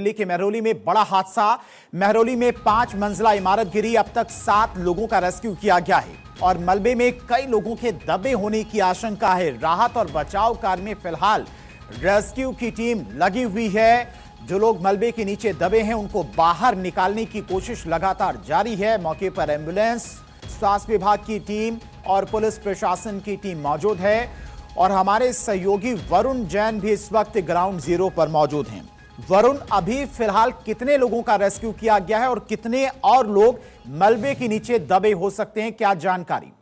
दिल्ली के महरौली में बड़ा हादसा। महरौली में 5 मंजिला इमारत गिरी। अब तक 7 लोगों का रेस्क्यू किया गया है और मलबे में कई लोगों के दबे होने की आशंका है। राहत और बचाव कार्य में फिलहाल रेस्क्यू की टीम लगी हुई है। जो लोग मलबे के नीचे दबे हैं उनको बाहर निकालने की कोशिश लगातार जारी है। मौके पर एम्बुलेंस, स्वास्थ्य विभाग की टीम और पुलिस प्रशासन की टीम मौजूद है और हमारे सहयोगी वरुण जैन भी इस वक्त ग्राउंड जीरो पर मौजूद हैं। वरुण, अभी फिलहाल कितने लोगों का रेस्क्यू किया गया है और कितने और लोग मलबे के नीचे दबे हो सकते हैं, क्या जानकारी?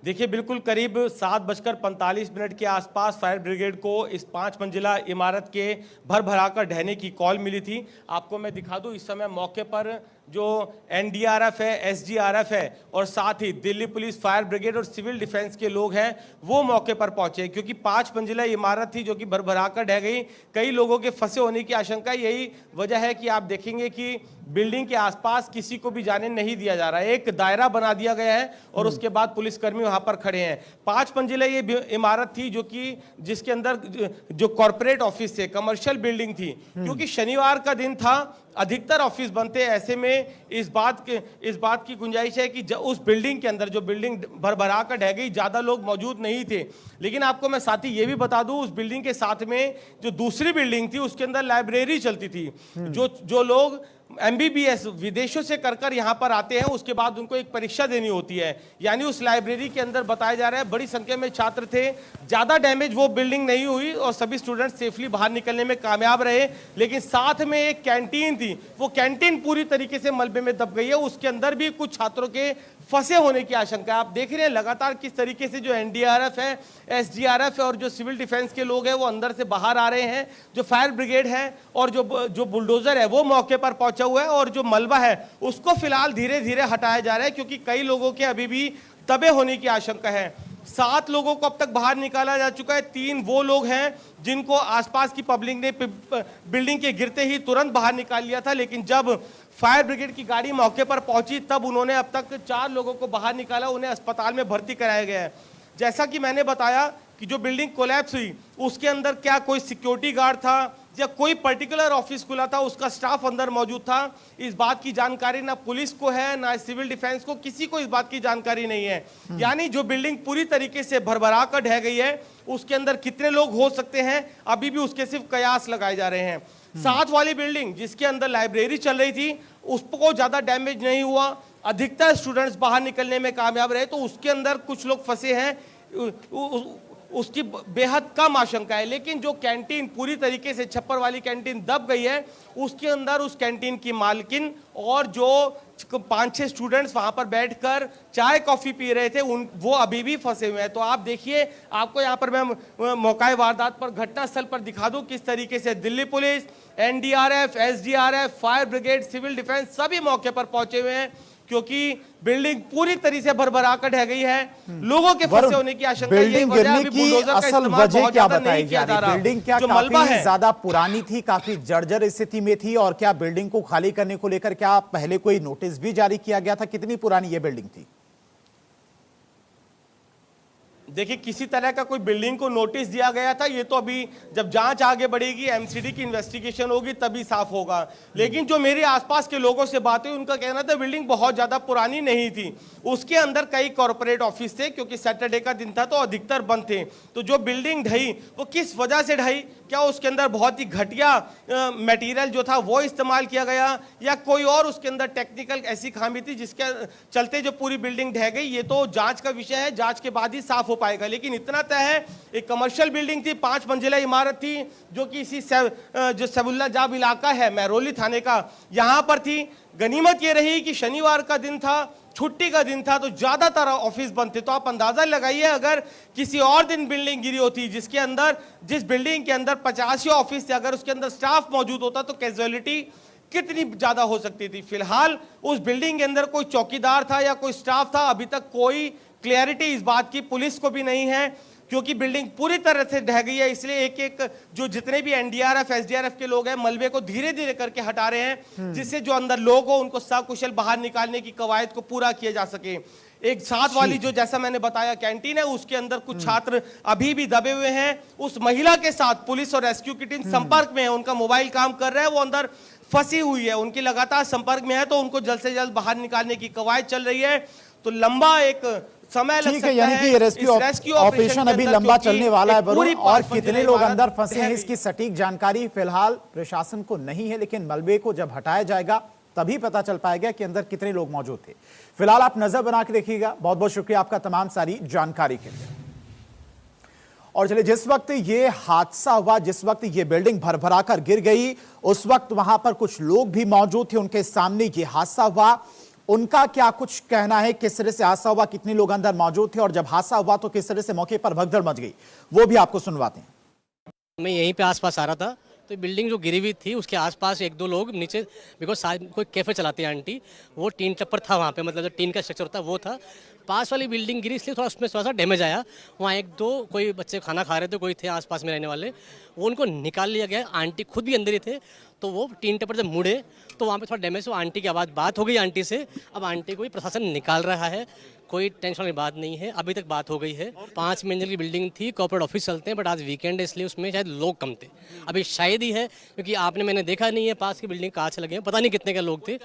देखिए, बिल्कुल करीब 7:45 के आसपास फायर ब्रिगेड को इस 5 मंजिला इमारत के भरभराकर ढहने की कॉल मिली थी। आपको मैं दिखा दूं, इस समय मौके पर जो एनडीआरएफ है, एसडीआरएफ है और साथ ही दिल्ली पुलिस, फायर ब्रिगेड और सिविल डिफेंस के लोग हैं, वो मौके पर पहुंचे क्योंकि 5 मंजिला इमारत थी जो कि भरभराकर ढह गई। कई लोगों के फंसे होने की आशंका, यही वजह है कि आप देखेंगे कि बिल्डिंग के आसपास किसी को भी जाने नहीं दिया जा रहा है। एक दायरा बना दिया गया है और उसके बाद पुलिसकर्मी वहां पर खड़े हैं। 5 मंजिला ये इमारत थी जो कि जिसके अंदर जो कॉर्पोरेट ऑफिस थे, कमर्शियल बिल्डिंग थी। क्योंकि शनिवार का दिन था, अधिकतर ऑफिस बनते, ऐसे में इस बात की गुंजाइश है कि उस बिल्डिंग के अंदर, जो बिल्डिंग भरभरा कर ढह गई, ज्यादा लोग मौजूद नहीं थे। लेकिन आपको मैं साथ ही ये भी बता दूं, उस बिल्डिंग के साथ में जो दूसरी बिल्डिंग थी उसके अंदर लाइब्रेरी चलती थी। जो लोग एमबीबीएस विदेशों से कर यहाँ पर आते हैं, उसके बाद उनको एक परीक्षा देनी होती है। यानी उस लाइब्रेरी के अंदर बताया जा रहा है बड़ी संख्या में छात्र थे। ज्यादा डैमेज वो बिल्डिंग नहीं हुई और सभी स्टूडेंट सेफली बाहर निकलने में कामयाब रहे। लेकिन साथ में एक कैंटीन थी, वो कैंटीन पूरी तरीके से मलबे में दब गई है। उसके अंदर भी कुछ छात्रों के फंसे होने की आशंका है। आप देख रहे हैं लगातार किस तरीके से जो एनडीआरएफ है, एसडीआरएफ है और जो सिविल डिफेंस के लोग हैं वो अंदर से बाहर आ रहे हैं। जो फायर ब्रिगेड है और जो बुलडोजर है वो मौके पर पहुंचा हुआ है और जो मलबा है उसको फिलहाल धीरे धीरे हटाया जा रहा है क्योंकि कई लोगों के अभी भी दबे होने की आशंका है। 7 लोगों को अब तक बाहर निकाला जा चुका है। 3 वो लोग हैं जिनको आसपास की पब्लिक ने बिल्डिंग के गिरते ही तुरंत बाहर निकाल लिया था। लेकिन जब फायर ब्रिगेड की गाड़ी मौके पर पहुंची तब उन्होंने अब तक 4 लोगों को बाहर निकाला, उन्हें अस्पताल में भर्ती कराया गया है। जैसा कि मैंने बताया कि जो बिल्डिंग कोलैप्स हुई उसके अंदर क्या कोई सिक्योरिटी गार्ड था या कोई पर्टिकुलर ऑफिस खुला था, उसका स्टाफ अंदर मौजूद था, इस बात की जानकारी ना पुलिस को है ना सिविल डिफेंस को, किसी को इस बात की जानकारी नहीं है। यानी जो बिल्डिंग पूरी तरीके से भरभरा कर ढह गई है उसके अंदर कितने लोग हो सकते हैं अभी भी उसके सिर्फ कयास लगाए जा रहे हैं। साथ वाली बिल्डिंग जिसके अंदर लाइब्रेरी चल रही थी उसको ज्यादा डैमेज नहीं हुआ, अधिकतर स्टूडेंट्स बाहर निकलने में कामयाब रहे। तो उसके अंदर कुछ लोग फंसे हैं, उसकी बेहद कम आशंका है। लेकिन जो कैंटीन पूरी तरीके से छप्पर वाली कैंटीन दब गई है उसके अंदर उस कैंटीन की मालकिन और जो 5-6 स्टूडेंट्स वहां पर बैठकर चाय कॉफी पी रहे थे वो अभी भी फंसे हुए हैं। तो आप देखिए, आपको यहाँ पर मैं मौका वारदात पर, घटनास्थल पर दिखा दूं किस तरीके से Delhi police, NDRF, SDRF, fire brigade, civil defence सभी मौके पर पहुंचे हुए हैं क्योंकि बिल्डिंग पूरी तरह से भरभरा कर ढह गई है। लोगों के फंसे होने की आशंका, बिल्डिंग गिरने की असल वजह क्या बताई जा रही है? बिल्डिंग क्या काफी ज्यादा पुरानी थी, काफी जर्जर स्थिति में थी और क्या बिल्डिंग को खाली करने को लेकर क्या पहले कोई नोटिस भी जारी किया गया था? कितनी पुरानी ये बिल्डिंग थी? देखिए, किसी तरह का कोई बिल्डिंग को नोटिस दिया गया था ये तो अभी जब जांच आगे बढ़ेगी, एमसीडी की इन्वेस्टिगेशन होगी तभी साफ होगा। लेकिन जो मेरे आसपास के लोगों से बात हुई उनका कहना था बिल्डिंग बहुत ज्यादा पुरानी नहीं थी, उसके अंदर कई कॉर्पोरेट ऑफिस थे क्योंकि सैटरडे का दिन था तो अधिकतर बंद थे। तो जो बिल्डिंग ढही वो किस वजह से ढही, क्या उसके अंदर बहुत ही घटिया मटेरियल जो था वो इस्तेमाल किया गया या कोई और उसके अंदर टेक्निकल ऐसी खामी थी जिसके चलते जो पूरी बिल्डिंग ढह गई, ये तो जांच का विषय है, जांच के बाद ही साफ हो पाएगा। लेकिन इतना तय है, एक कमर्शियल बिल्डिंग थी, 5 मंजिला इमारत थी जो कि इसी जो सैफुल्लाह जाब इलाका है महरौली थाने का, यहां पर थी। गनीमत ये रही कि शनिवार का दिन था, छुट्टी का दिन था, तो ज्यादातर ऑफिस बंद थे। तो आप अंदाजा लगाइए अगर किसी और दिन बिल्डिंग गिरी होती जिस बिल्डिंग के अंदर 85 ऑफिस थे, अगर उसके अंदर स्टाफ मौजूद होता तो कैजुअलिटी कितनी ज्यादा हो सकती थी। फिलहाल उस बिल्डिंग के अंदर कोई चौकीदार था या कोई स्टाफ था, अभी तक कोई क्लियरिटी इस बात की पुलिस को भी नहीं है क्योंकि बिल्डिंग पूरी तरह से ढह गई है। इसलिए एक जो जितने भी एनडीआरएफ, एसडीआरएफ के लोग हैं मलबे को धीरे धीरे करके हटा रहे हैं जिससे जो अंदर लोग हो उनको सकुशल बाहर निकालने की कवायद को पूरा किया जा सके। एक साथ वाली जो जैसा मैंने बताया कैंटीन है उसके अंदर कुछ छात्र अभी भी दबे हुए हैं। उस महिला के साथ पुलिस और रेस्क्यू की टीम संपर्क में है, उनका मोबाइल काम कर रहा है, वो अंदर फंसी हुई है, उनकी लगातार संपर्क में है, तो उनको जल्द से जल्द बाहर निकालने की कवायद चल रही है। तो लंबा एक समय लग सकता है। यानी कि रेस्क्यू ऑपरेशन अभी लंबा चलने वाला है वरुण, और कितने लोग अंदर फंसे हैं इसकी सटीक जानकारी फिलहाल प्रशासन को नहीं है, लेकिन मलबे को जब हटाया जाएगा तभी पता चल पाएगा कि अंदर कितने लोग मौजूद थे। फिलहाल आप नजर बना के देखिएगा। बहुत बहुत शुक्रिया आपका तमाम सारी जानकारी के लिए। और चलिए, जिस वक्त ये हादसा हुआ, जिस वक्त ये बिल्डिंग भरभराकर गिर गई, उस वक्त वहां पर कुछ लोग भी मौजूद थे, उनके सामने ये हादसा हुआ। उनका क्या कुछ कहना है, किस तरह से हादसा हुआ, कितने लोग अंदर मौजूद थे, और जब हादसा हुआ तो किस तरह से मौके पर भगदड़ मच गई, वो भी आपको सुनवाते हैं। मैं यहीं पे आसपास आ रहा था, तो बिल्डिंग जो गिरी हुई थी उसके आसपास एक दो लोग नीचे, बिकॉज कोई कैफे चलाती है आंटी, वो टीन टप्पर था वहाँ पे, मतलब जो टीन का स्ट्रक्चर होता है वो था। पास वाली बिल्डिंग गिरी इसलिए थोड़ा उसमें थोड़ा सा डैमेज आया। वहाँ एक दो कोई बच्चे खाना खा रहे थे, कोई थे आसपास में रहने वाले, वो उनको निकाल लिया गया। आंटी खुद भी अंदर ही थे, तो वो टीन टप्पर जब मुड़े तो वहाँ पे थोड़ा डैमेज हुआ। आंटी की आवाज़ बात हो गई आंटी से, अब आंटी को भी प्रशासन निकाल रहा है, कोई टेंशन वाली बात नहीं है, अभी तक बात हो गई है। 5 मंजिल की बिल्डिंग थी, कॉर्पोरेट ऑफिस चलते हैं, बट आज वीकेंड है इसलिए उसमें शायद लोग कम थे। अभी शायद ही है, क्योंकि मैंने देखा नहीं है पास की बिल्डिंग कांच लगे हैं, पता नहीं कितने के लोग थे।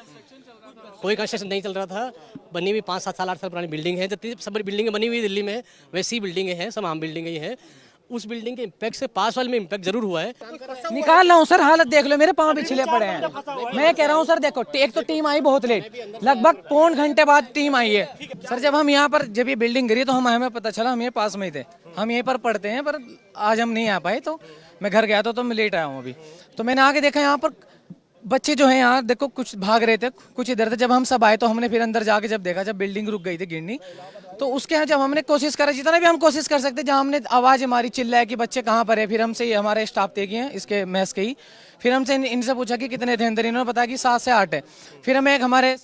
कोई कंस्ट्रक्शन नहीं चल रहा था, बनी हुई 5, 7 साल 8 साल पुरानी बिल्डिंग है। जितनी सब बिल्डिंगें बनी हुई दिल्ली में वैसी बिल्डिंगें हैं, सब आम बिल्डिंगें ही हैं। उस बिल्डिंग के इम्पैक्ट से पास वाले में इम्पैक्ट जरूर हुआ है। निकाल रहा हूँ सर, हालत देख लो, मेरे पाँव भी छिले पड़े हैं। मैं कह रहा हूँ सर, देखो एक तो टीम आई बहुत लेट, लगभग पौन घंटे बाद टीम आई है। सर जब हम यहाँ पर, जब ये बिल्डिंग गिरी तो हमें पता चला, हम ये पास में ही थे, हम यहीं पर पढ़ते हैं, पर आज हम नहीं आ पाए, तो मैं घर गया था, तो मैं लेट आया हूँ अभी। तो मैंने आके देखा यहाँ पर बच्चे जो हैं यहाँ देखो, कुछ भाग रहे थे, कुछ इधर थे। जब हम सब आए तो हमने फिर अंदर जाके जब देखा, जब बिल्डिंग रुक गई थी गिरनी, तो उसके यहाँ जब हमने कोशिश करा, जितना भी हम कोशिश कर सकते, जहाँ हमने आवाज़ हमारी चिल्लाए कि बच्चे कहाँ पर है, फिर हमसे हमारे स्टाफ थे कि हैं इसके मैस के ही, फिर हमसे इनसे पूछा कि कितने थे अंदर, इन्होंने बताया कि 7 से 8 है। फिर हमें एक हमारे